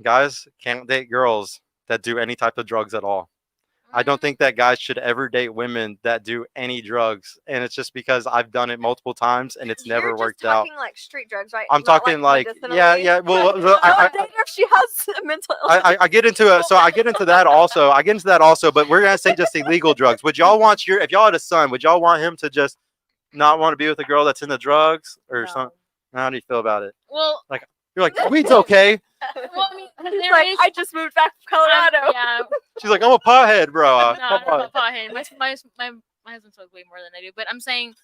guys can't date girls that do any type of drugs at all. I don't think that guys should ever date women that do any drugs, and it's just because I've done it multiple times and it's You're never just worked out. talking like street drugs, right? I'm Not talking like yeah, medicinally. yeah. Well, Don't date her if she has mental illness. I get into it. So I get into that also. I get into that also. But we're gonna say just illegal drugs. Would y'all want if y'all had a son, would y'all want him to just not want to be with a girl that's into drugs or something? How do you feel about it? Well, Like you're like weed's okay. well, I mean, He's there like, is. I just moved back from Colorado. Yeah, She's like I'm a pothead, bro. no, Come I'm on. a pothead. My husband smokes way more than I do, but I'm saying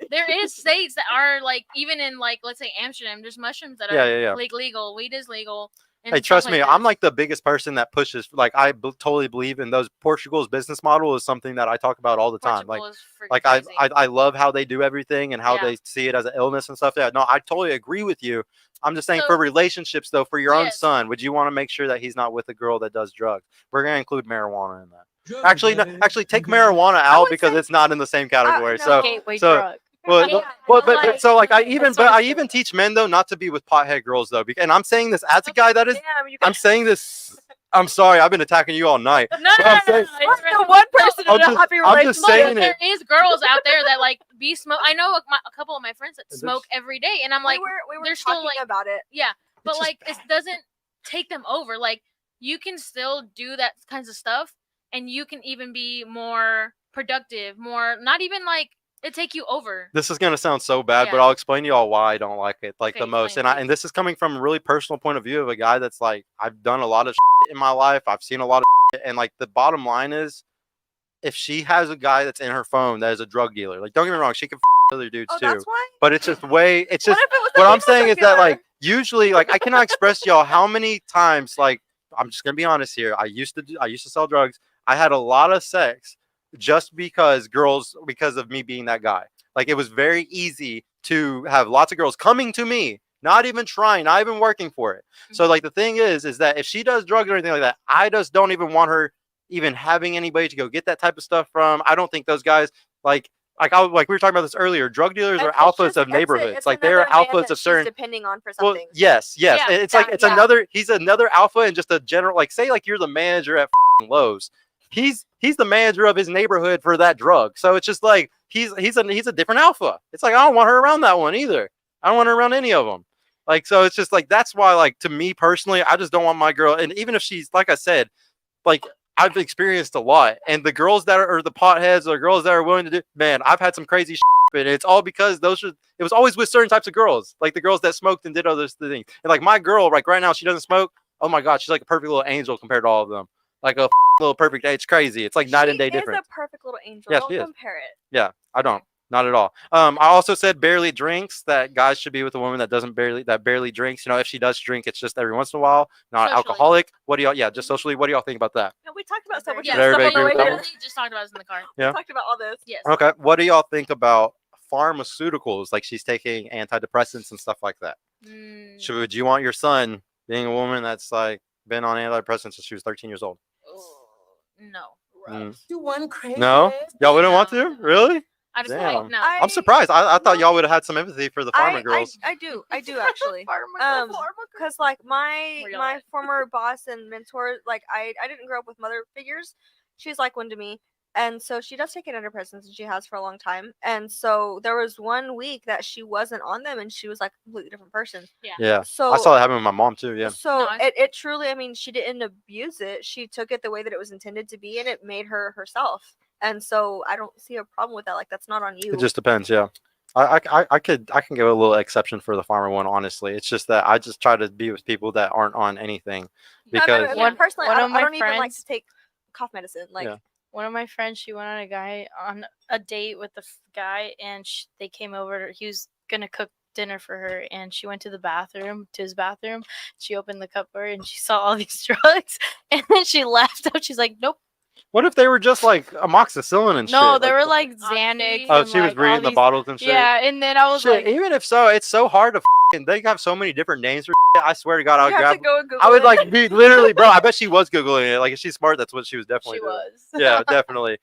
there is states that are like even in like let's say Amsterdam, there's mushrooms that are Yeah. like legal. Weed is legal. And Hey, stuff trust like me, this. I'm like the biggest person that pushes. Like, totally believe in those. Portugal's business model is something that I talk about all the time. Portugal is freaking Like crazy. I love how they do everything and how Yeah. they see it as an illness and stuff. Yeah, no, I totally agree with you. I'm just saying So- for relationships though, for your own Yes. son, would you want to make sure that he's not with a girl that does drugs? We're gonna include marijuana in that. Actually, no, actually take marijuana out would because say- it's not in the same category. no. So Gateway so- drug. well, Yeah, well, but, like, so like I that's sort of even teach men though not to be with pothead girls though, and I'm saying this as a guy that is. Damn, you I'm saying this. I'm sorry, I've been attacking you all night. No, But I'm saying- it's the one person I'm in a just- happy I'm just relationship. saying there it. is girls out there that like be smoke. I know a couple of my friends that Is smoke every day, and I'm we like, were they're still, talking like- about it. but just like it doesn't take them over. Like you can still do that kinds of stuff, and you can even be more productive. More, not even like it take you over. This is gonna sound so bad, but Yeah. I'll explain to y'all why I don't like it like Okay, the most. explain, And this is coming from a really personal point of view of a guy that's like I've done a lot of in my life. I've seen a lot of and like the bottom line is, if she has a guy that's in her phone that is a drug dealer, like don't get me wrong, she can other dudes Oh, too. that's why. But it's just way. It's just What if it was what a I'm female saying is drug that dealer? like usually like I cannot express to y'all how many times like I'm just gonna be honest here. I used to sell drugs. I had a lot of sex just because of me being that guy. Like it was very easy to have lots of girls coming to me, not even trying, not even working for it. So like the thing is that if she does drugs or anything like that, I just don't even want her even having anybody to go get that type of stuff from. I don't think those guys like we were talking about this earlier. Drug dealers are It's alphas just- of neighborhoods. it's like they're another man alphas that of she's certain. depending on for Well, something. yes. Yeah, It's like it's yeah. another. He's another alpha and just a general. Like say like you're the manager at Lowe's. He's the manager of his neighborhood for that drug. So it's just like he's a different alpha. It's like I don't want her around that one either. I don't want her around any of them. Like so it's just like that's why like to me personally, I just don't want my girl. And even if she's like I said, like I've experienced a lot, and the girls that are the potheads or girls that are willing to do, man, I've had some crazy shit, and it's all because it was always with certain types of girls, like the girls that smoked and did other things. And like my girl, like right now, she doesn't smoke. Oh my god, she's like a perfect little angel compared to all of them. Like a little perfect. It's crazy. It's like night and day difference. She's a perfect little angel. Yes, Don't she is. compare it. Yeah, I don't. Not at all. I also said barely drinks, that guys should be with a woman that barely drinks. You know, if she does drink, it's just every once in a while, not Socially. alcoholic. What do y'all? Yeah, just socially. What do y'all think about that? No, we talked about so much Yeah, Did everybody stuff on the agree with way that here. one? we just talked about this in the car. Yeah. We talked about all this. Yes. Okay. What do y'all think about pharmaceuticals? Like she's taking antidepressants and stuff like that. Mm. Would you want your son being a woman that's like been on antidepressants since she was 13 years old? No. Mm. You one crazy. No, y'all wouldn't want No. to, really? I just Damn. like no. I'm surprised. I thought y'all would have had some empathy for the farmer girls. I do actually. Because like my Where y'all my at? former boss and mentor, like I didn't grow up with mother figures. She's like one to me, and so she does take antidepressants, and she has for a long time. And so there was one week that she wasn't on them, and she was like a completely different person. Yeah, So I saw that happen with my mom too. Yeah, So No, I- it truly, I mean, she didn't abuse it. She took it the way that it was intended to be, and it made her herself. And so I don't see a problem with that. Like that's not on you. it just depends. Yeah, I can give a little exception for the farmer one. Honestly, it's just that I just try to be with people that aren't on anything because I mean, personally, one I of don't, my I don't even like friends- to take cough medicine. Like Yeah. One of my friends, she went on a date with the guy, and they came over. He was gonna cook dinner for her, and she went to his bathroom. She opened the cupboard, and she saw all these drugs, and then she laughed out. She's like, "Nope, what if they were just like amoxicillin and shit? no, they were like Xanax." Oh, and, she was like, all reading the these- bottles and shit. Yeah, and then I was Shit, like, even if so, it's so hard to. They have so many different names for. Shit. I swear to God, I would you have grab. to go and Google I would it. like be literally, bro. I bet she was googling it. Like if she's smart, that's what she was definitely she doing. was. Yeah, definitely.